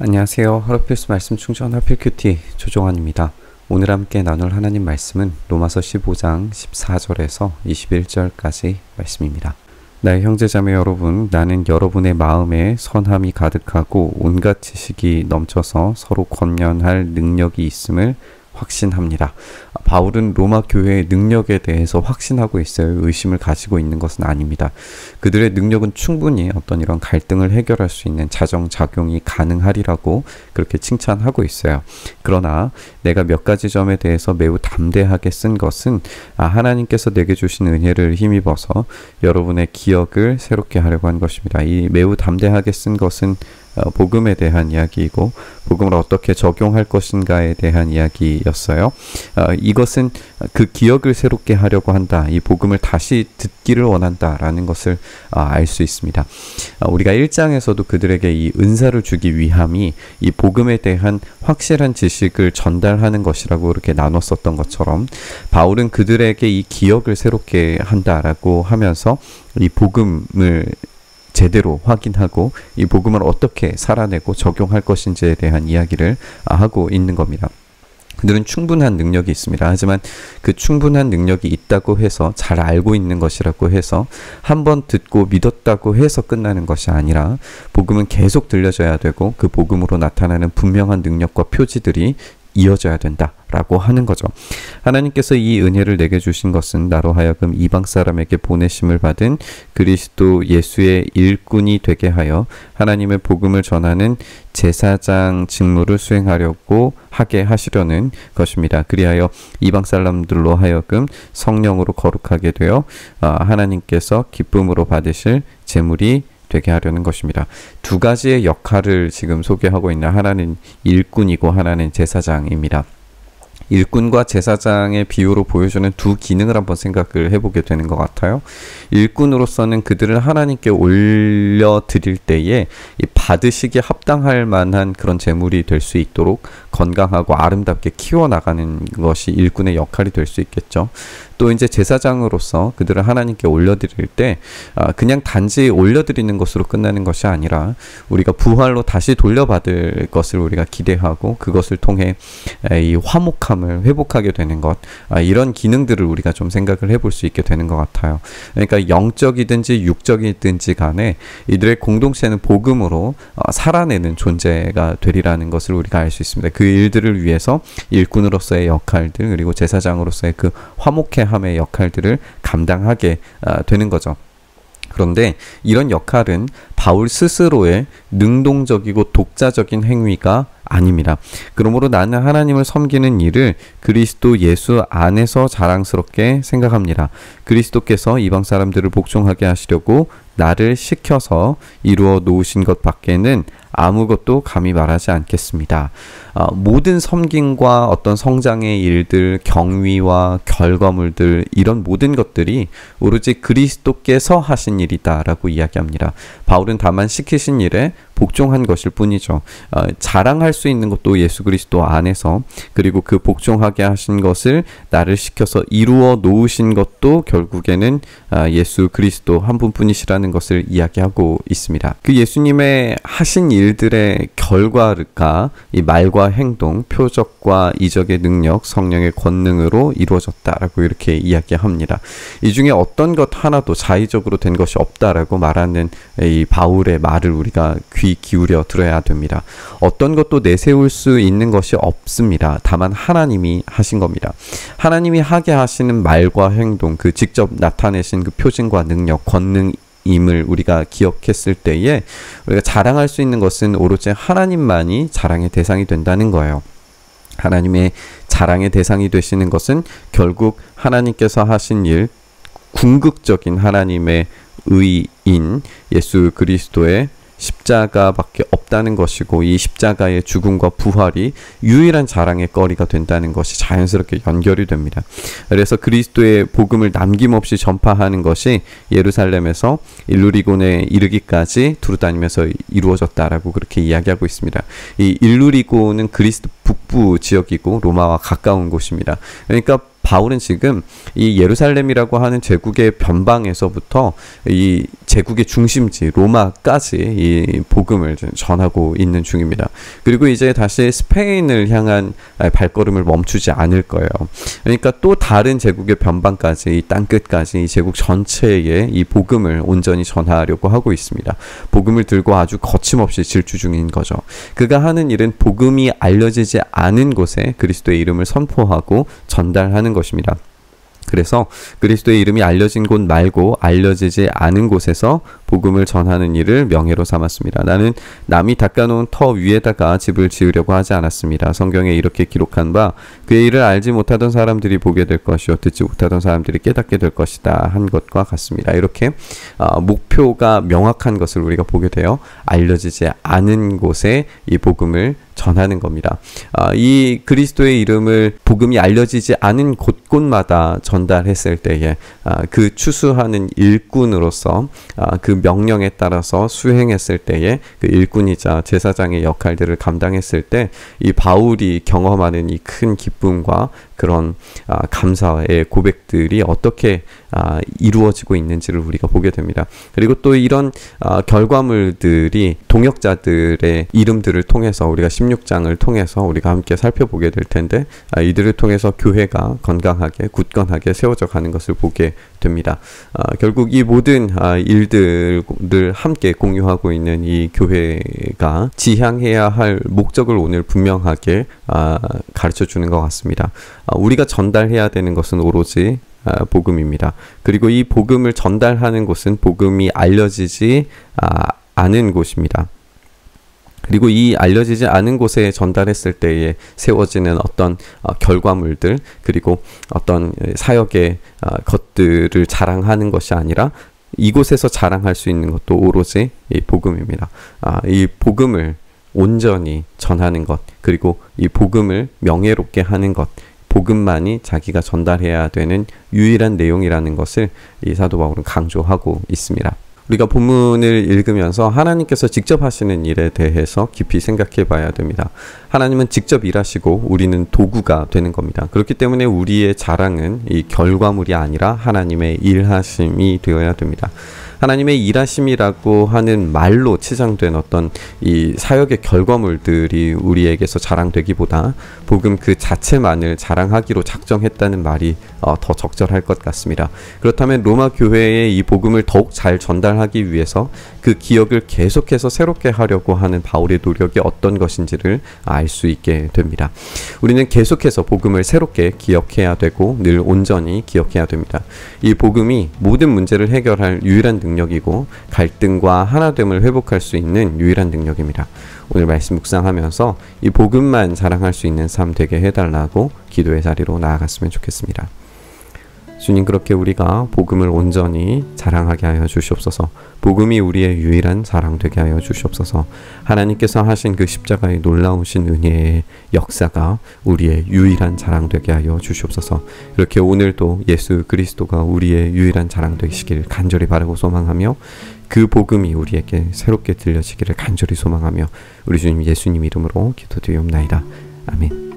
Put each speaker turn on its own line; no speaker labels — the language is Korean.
안녕하세요. 하루필수 말씀 충전 하필큐티 조종환입니다. 오늘 함께 나눌 하나님 말씀은 로마서 15장 14절에서 21절까지 말씀입니다. 나의 형제자매 여러분, 나는 여러분의 마음에 선함이 가득하고 온갖 지식이 넘쳐서 서로 권면할 능력이 있음을 확신합니다. 바울은 로마 교회의 능력에 대해서 확신하고 있어요. 의심을 가지고 있는 것은 아닙니다. 그들의 능력은 충분히 어떤 이런 갈등을 해결할 수 있는 자정작용이 가능하리라고 그렇게 칭찬하고 있어요. 그러나 내가 몇 가지 점에 대해서 매우 담대하게 쓴 것은 하나님께서 내게 주신 은혜를 힘입어서 여러분의 기억을 새롭게 하려고 한 것입니다. 이 매우 담대하게 쓴 것은 복음에 대한 이야기이고 복음을 어떻게 적용할 것인가에 대한 이야기였어요. 이것은 그 기억을 새롭게 하려고 한다. 이 복음을 다시 듣기를 원한다라는 것을 알 수 있습니다. 우리가 1장에서도 그들에게 이 은사를 주기 위함이 이 복음에 대한 확실한 지식을 전달하는 것이라고 이렇게 나눴었던 것처럼 바울은 그들에게 이 기억을 새롭게 한다라고 하면서 이 복음을 제대로 확인하고 이 복음을 어떻게 살아내고 적용할 것인지에 대한 이야기를 하고 있는 겁니다. 그들은 충분한 능력이 있습니다. 하지만 그 충분한 능력이 있다고 해서 잘 알고 있는 것이라고 해서 한번 듣고 믿었다고 해서 끝나는 것이 아니라 복음은 계속 들려져야 되고 그 복음으로 나타나는 분명한 능력과 표지들이 이어져야 된다라고 하는 거죠. 하나님께서 이 은혜를 내게 주신 것은 나로 하여금 이방 사람에게 보내심을 받은 그리스도 예수의 일꾼이 되게 하여 하나님의 복음을 전하는 제사장 직무를 수행하려고 하게 하시려는 것입니다. 그리하여 이방 사람들로 하여금 성령으로 거룩하게 되어 하나님께서 기쁨으로 받으실 제물이 되게 하려는 것입니다. 두 가지의 역할을 지금 소개하고 있는 하나는 일꾼이고 하나는 제사장입니다. 일꾼과 제사장의 비유로 보여주는 두 기능을 한번 생각을 해보게 되는 것 같아요. 일꾼으로서는 그들을 하나님께 올려드릴 때에 받으시기에 합당할 만한 그런 제물이 될 수 있도록 건강하고 아름답게 키워나가는 것이 일꾼의 역할이 될 수 있겠죠. 또 이제 제사장으로서 그들을 하나님께 올려드릴 때 그냥 단지 올려드리는 것으로 끝나는 것이 아니라 우리가 부활로 다시 돌려받을 것을 우리가 기대하고 그것을 통해 이 화목함을 회복하게 되는 것, 이런 기능들을 우리가 좀 생각을 해볼 수 있게 되는 것 같아요. 그러니까 영적이든지 육적이든지 간에 이들의 공동체는 복음으로 살아내는 존재가 되리라는 것을 우리가 알 수 있습니다. 그 일들을 위해서 일꾼으로서의 역할들 그리고 제사장으로서의 그 화목해함의 역할들을 감당하게 되는 거죠. 그런데 이런 역할은 바울 스스로의 능동적이고 독자적인 행위가 아닙니다. 그러므로 나는 하나님을 섬기는 일을 그리스도 예수 안에서 자랑스럽게 생각합니다. 그리스도께서 이방 사람들을 복종하게 하시려고 나를 시켜서 이루어 놓으신 것 밖에는 아무것도 감히 말하지 않겠습니다. 모든 섬김과 어떤 성장의 일들, 경위와 결과물들 이런 모든 것들이 오로지 그리스도께서 하신 일이다라고 이야기합니다. 바울은 다만 시키신 일에 복종한 것일 뿐이죠. 자랑할 수 있는 것도 예수 그리스도 안에서 그리고 그 복종하게 하신 것을 나를 시켜서 이루어 놓으신 것도 결국에는 예수 그리스도 한 분뿐이시라는 것을 이야기하고 있습니다. 그 예수님의 하신 일들의 결과가 이 말과 행동, 표적과 이적의 능력, 성령의 권능으로 이루어졌다라고 이렇게 이야기합니다. 이 중에 어떤 것 하나도 자의적으로 된 것이 없다라고 말하는 이 바울의 말을 우리가 귀 기울여 들어야 됩니다. 어떤 것도 내세울 수 있는 것이 없습니다. 다만 하나님이 하신 겁니다. 하나님이 하게 하시는 말과 행동, 그 직접 나타내신 그 표징과 능력, 권능 임을 우리가 기억했을 때에 우리가 자랑할 수 있는 것은 오로지 하나님만이 자랑의 대상이 된다는 거예요. 하나님의 자랑의 대상이 되시는 것은 결국 하나님께서 하신 일, 궁극적인 하나님의 의인 예수 그리스도의 십자가밖에 없다는 것이고 이 십자가의 죽음과 부활이 유일한 자랑의 거리가 된다는 것이 자연스럽게 연결이 됩니다. 그래서 그리스도의 복음을 남김없이 전파하는 것이 예루살렘에서 일루리곤에 이르기까지 두루다니면서 이루어졌다라고 그렇게 이야기하고 있습니다. 이 일루리곤은 그리스 북부 지역이고 로마와 가까운 곳입니다. 그러니까 바울은 지금 이 예루살렘이라고 하는 제국의 변방에서부터 이 제국의 중심지 로마까지 이 복음을 전하고 있는 중입니다. 그리고 이제 다시 스페인을 향한 발걸음을 멈추지 않을 거예요. 그러니까 또 다른 제국의 변방까지 이 땅끝까지 이 제국 전체에 이 복음을 온전히 전하려고 하고 있습니다. 복음을 들고 아주 거침없이 질주 중인 거죠. 그가 하는 일은 복음이 알려지지 않은 곳에 그리스도의 이름을 선포하고 전달하는 것입니다. 그래서 그리스도의 이름이 알려진 곳 말고 알려지지 않은 곳에서 복음을 전하는 일을 명예로 삼았습니다. 나는 남이 닦아놓은 터 위에다가 집을 지으려고 하지 않았습니다. 성경에 이렇게 기록한 바 그의 일을 알지 못하던 사람들이 보게 될 것이요 듣지 못하던 사람들이 깨닫게 될 것이다 한 것과 같습니다. 이렇게 목표가 명확한 것을 우리가 보게 되어 알려지지 않은 곳에 이 복음을 전하는 겁니다. 이 그리스도의 이름을 복음이 알려지지 않은 곳곳마다 전달했을 때에 그 추수하는 일꾼으로서 그 명령에 따라서 수행했을 때에 그 일꾼이자 제사장의 역할들을 감당했을 때 이 바울이 경험하는 이 큰 기쁨과 그런 감사의 고백들이 어떻게 이루어지고 있는지를 우리가 보게 됩니다. 그리고 또 이런 결과물들이 동역자들의 이름들을 통해서 우리가 16장을 통해서 우리가 함께 살펴보게 될 텐데 이들을 통해서 교회가 건강하게 굳건하게 세워져 가는 것을 보게 됩니다. 결국 이 모든 일들을 함께 공유하고 있는 이 교회가 지향해야 할 목적을 오늘 분명하게 가르쳐 주는 것 같습니다. 우리가 전달해야 되는 것은 오로지 복음입니다. 그리고 이 복음을 전달하는 곳은 복음이 알려지지 않은 곳입니다. 그리고 이 알려지지 않은 곳에 전달했을 때에 세워지는 어떤 결과물들 그리고 어떤 사역의 것들을 자랑하는 것이 아니라 이곳에서 자랑할 수 있는 것도 오로지 이 복음입니다. 이 복음을 온전히 전하는 것 그리고 이 복음을 명예롭게 하는 것 복음만이 자기가 전달해야 되는 유일한 내용이라는 것을 이 사도 바울은 강조하고 있습니다. 우리가 본문을 읽으면서 하나님께서 직접 하시는 일에 대해서 깊이 생각해 봐야 됩니다. 하나님은 직접 일하시고 우리는 도구가 되는 겁니다. 그렇기 때문에 우리의 자랑은 이 결과물이 아니라 하나님의 일하심이 되어야 됩니다. 하나님의 일하심이라고 하는 말로 치장된 어떤 이 사역의 결과물들이 우리에게서 자랑되기보다 복음 그 자체만을 자랑하기로 작정했다는 말이 더 적절할 것 같습니다. 그렇다면 로마 교회의 이 복음을 더욱 잘 전달하기 위해서 그 기억을 계속해서 새롭게 하려고 하는 바울의 노력이 어떤 것인지를 알 수 있게 됩니다. 우리는 계속해서 복음을 새롭게 기억해야 되고 늘 온전히 기억해야 됩니다. 이 복음이 모든 문제를 해결할 유일한 능력이고 갈등과 하나됨을 회복할 수 있는 유일한 능력입니다. 오늘 말씀 묵상하면서 이 복음만 자랑할 수 있는 삶 되게 해달라고 기도의 자리로 나아갔으면 좋겠습니다. 주님, 그렇게 우리가 복음을 온전히 자랑하게 하여 주시옵소서. 복음이 우리의 유일한 자랑 되게 하여 주시옵소서. 하나님께서 하신 그 십자가의 놀라우신 은혜의 역사가 우리의 유일한 자랑 되게 하여 주시옵소서. 이렇게 오늘도 예수 그리스도가 우리의 유일한 자랑 되시길 간절히 바라고 소망하며 그 복음이 우리에게 새롭게 들려지기를 간절히 소망하며 우리 주님 예수님 이름으로 기도드리옵나이다. 아멘.